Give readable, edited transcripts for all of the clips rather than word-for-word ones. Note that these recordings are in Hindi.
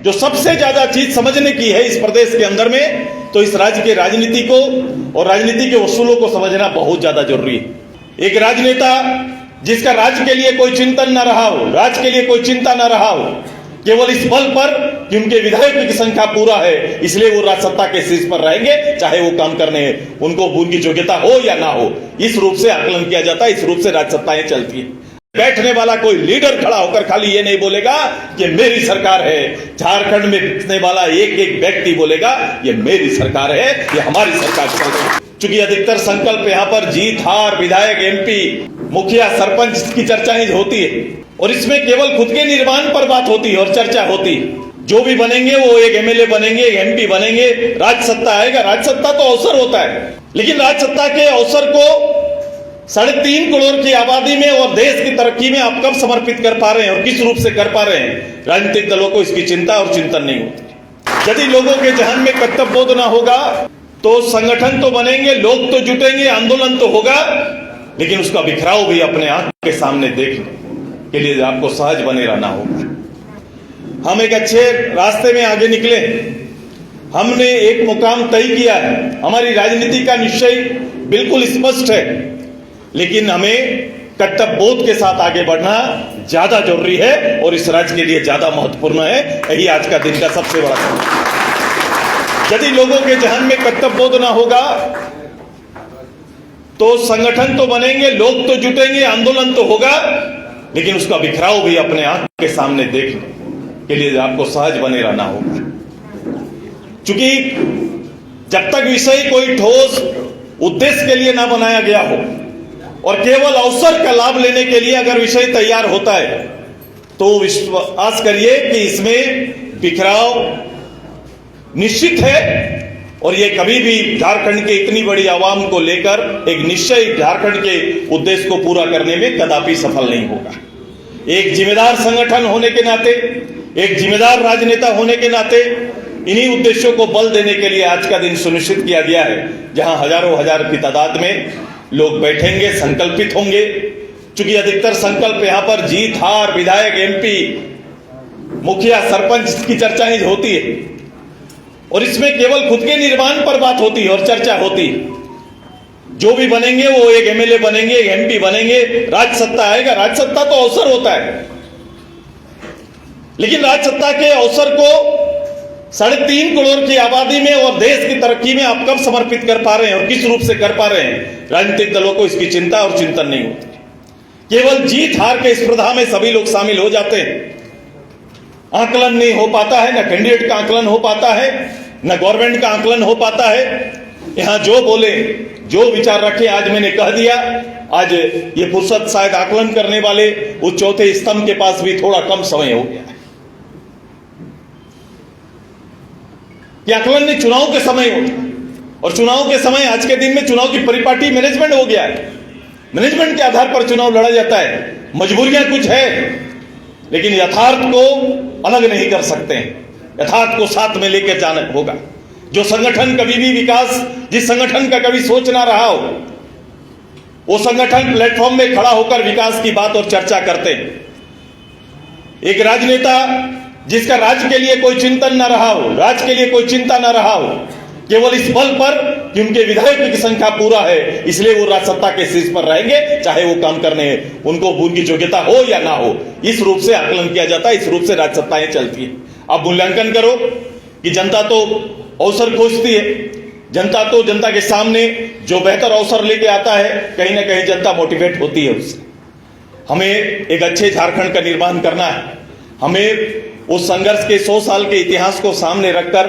जो सबसे ज्यादा चीज समझने की है इस प्रदेश के अंदर में, तो इस राज्य के राजनीति को और राजनीति के उसूलों को समझना बहुत ज्यादा जरूरी है। एक राजनेता जिसका राज्य के लिए कोई चिंतन न रहा हो, राज्य के लिए कोई चिंता न रहा हो, केवल इस बल पर कि उनके विधायकों की संख्या पूरा है इसलिए वो राज सत्ता के शीर्ष पर रहेंगे, चाहे वो काम करने उनको उनकी योग्यता हो या ना हो, इस रूप से आकलन किया जाता है, इस रूप से राज सत्ताएं चलती है। बैठने वाला कोई लीडर खड़ा होकर खाली ये नहीं बोलेगा कि मेरी सरकार है, झारखंड में बैठने वाला एक एक व्यक्ति बोलेगा ये मेरी सरकार है, ये हमारी सरकार चल रही है। चूंकि अधिकतर संकल्प यहाँ पर जीत हार, विधायक, एमपी, मुखिया, सरपंच की चर्चाएं होती है और इसमें केवल खुद के निर्माण पर बात होती है और चर्चा होती है। जो भी बनेंगे वो एक एमएलए बनेंगे, एक एमपी बनेंगे, राज सत्ता आएगा। राज सत्ता तो अवसर होता है, लेकिन राज सत्ता के अवसर को 3.5 करोड़ की आबादी में और देश की तरक्की में आप कब समर्पित कर पा रहे हैं और किस रूप से कर पा रहे हैं? राजनीतिक दलों को इसकी चिंता और चिंतन नहीं होती। यदि लोगों के जहन में कर्तव्यबोध ना होगा तो संगठन तो बनेंगे, लोग तो जुटेंगे, आंदोलन तो होगा, लेकिन उसका बिखराव भी अपने आंख के सामने देखने के लिए आपको सहज बने रहना होगा। हम एक अच्छे रास्ते में आगे निकले, हमने एक मुकाम तय किया है, हमारी राजनीति का निश्चय बिल्कुल स्पष्ट है, लेकिन हमें कर्तव्यबोध के साथ आगे बढ़ना ज्यादा जरूरी है और इस राज्य के लिए ज्यादा महत्वपूर्ण है। यही आज का दिन का सबसे बड़ा काम है। यदि लोगों के जहन में कर्तव्यबोध ना होगा तो संगठन तो बनेंगे, लोग तो जुटेंगे, आंदोलन तो होगा, लेकिन उसका बिखराव भी अपने आंख के सामने देखने के लिए आपको सहज बने रहना होगा। क्योंकि जब तक विषय कोई ठोस उद्देश्य के लिए ना बनाया गया हो और केवल अवसर का लाभ लेने के लिए अगर विषय तैयार होता है तो विश्वास करिए कि इसमें बिखराव निश्चित है और ये कभी भी झारखंड के इतनी बड़ी आवाम को लेकर एक निश्चय झारखंड के उद्देश्य को पूरा करने में कदापि सफल नहीं होगा। एक जिम्मेदार संगठन होने के नाते, एक जिम्मेदार राजनेता होने के नाते इन्हीं उद्देश्यों को बल देने के लिए आज का दिन सुनिश्चित किया गया है, जहां हजारों हजार की तादाद में लोग बैठेंगे, संकल्पित होंगे। चूंकि अधिकतर संकल्प यहाँ पर जीत हार, विधायक, एमपी, मुखिया, सरपंच की चर्चाएं होती है और इसमें केवल खुद के निर्माण पर बात होती है और चर्चा होती है। जो भी बनेंगे वो एक एमएलए बनेंगे, एक एमपी बनेंगे, राज सत्ता आएगा। राज सत्ता तो अवसर होता है, लेकिन राज सत्ता के अवसर को 3.5 करोड़ की आबादी में और देश की तरक्की में आप कब समर्पित कर पा रहे हैं और किस रूप से कर पा रहे हैं? राजनीतिक दलों को इसकी चिंता और चिंतन नहीं होती। केवल जीत हार के स्पर्धा में सभी लोग शामिल हो जाते हैं, आकलन नहीं हो पाता है, न कैंडिडेट का आकलन हो पाता है, न गवर्नमेंट का आकलन हो पाता है। यहां जो बोले, जो विचार रखे, आज मैंने कह दिया। आज ये फुर्सत शायद आकलन करने वाले उस चौथे स्तंभ के पास भी थोड़ा कम समय हो गया है। ये आकलन ने चुनाव के समय होता और चुनाव के समय आज के दिन में चुनाव की परिपाटी मैनेजमेंट हो गया है। मैनेजमेंट के आधार पर चुनाव लड़ा जाता है। मजबूरियां कुछ है, लेकिन यथार्थ को अलग नहीं कर सकते हैं, यथार्थ को साथ में लेकर जाना होगा। जो संगठन कभी भी विकास, जिस संगठन का कभी सोच ना रहा हो, वो संगठन प्लेटफॉर्म में खड़ा होकर विकास की बात और चर्चा करते हैं। एक राजनेता जिसका राज्य के लिए कोई चिंतन ना रहा हो, राज्य के लिए कोई चिंता ना रहा हो, केवल इस बल पर कि उनके विधायकों की संख्या पूरा है इसलिए वो राज सत्ता के शीर्ष पर रहेंगे, चाहे वो काम करने उनको उनकी योग्यता हो या ना हो, इस रूप से आकलन किया जाता है, इस रूप से राज सत्ताएं चलती है। अब मूल्यांकन करो कि जनता तो अवसर खोजती है, जनता के सामने जो बेहतर अवसर लेके आता है, कहीं ना कहीं जनता मोटिवेट होती है उससे। हमें एक अच्छे झारखंड का निर्माण करना है, हमें उस संघर्ष के 100 साल के इतिहास को सामने रखकर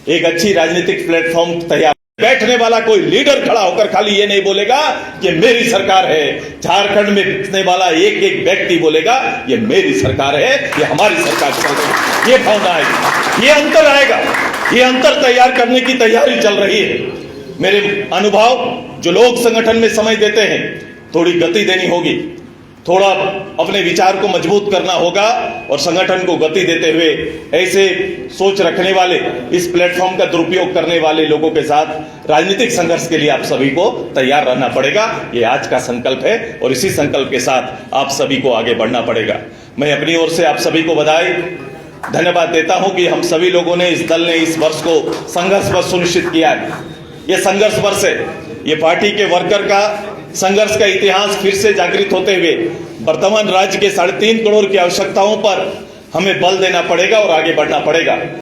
एक अच्छी राजनीतिक प्लेटफॉर्म तैयार। बैठने वाला कोई लीडर खड़ा होकर खाली ये नहीं बोलेगा कि मेरी सरकार है, झारखंड में बैठने वाला एक एक व्यक्ति बोलेगा ये मेरी सरकार है, ये हमारी सरकार चल रही है। ये भावना आएगी, ये अंतर आएगा, ये अंतर तैयार करने की तैयारी चल रही है। मेरे अनुभव, जो लोग संगठन में समय देते हैं, थोड़ी गति देनी होगी, थोड़ा अपने विचार को मजबूत करना होगा और संगठन को गति देते हुए ऐसे सोच रखने वाले, इस प्लेटफॉर्म का दुरुपयोग करने वाले लोगों के साथ राजनीतिक संघर्ष के लिए आप सभी को तैयार रहना पड़ेगा। ये आज का संकल्प है और इसी संकल्प के साथ आप सभी को आगे बढ़ना पड़ेगा। मैं अपनी ओर से आप सभी को बधाई धन्यवाद देता हूं कि हम सभी लोगों ने, इस दल ने इस वर्ष को संघर्ष वर्ष सुनिश्चित किया है। ये संघर्ष वर्ष है। ये पार्टी के वर्कर का संघर्ष का इतिहास फिर से जागृत होते हुए वर्तमान राज्य के 3.5 करोड़ की आवश्यकताओं पर हमें बल देना पड़ेगा और आगे बढ़ना पड़ेगा।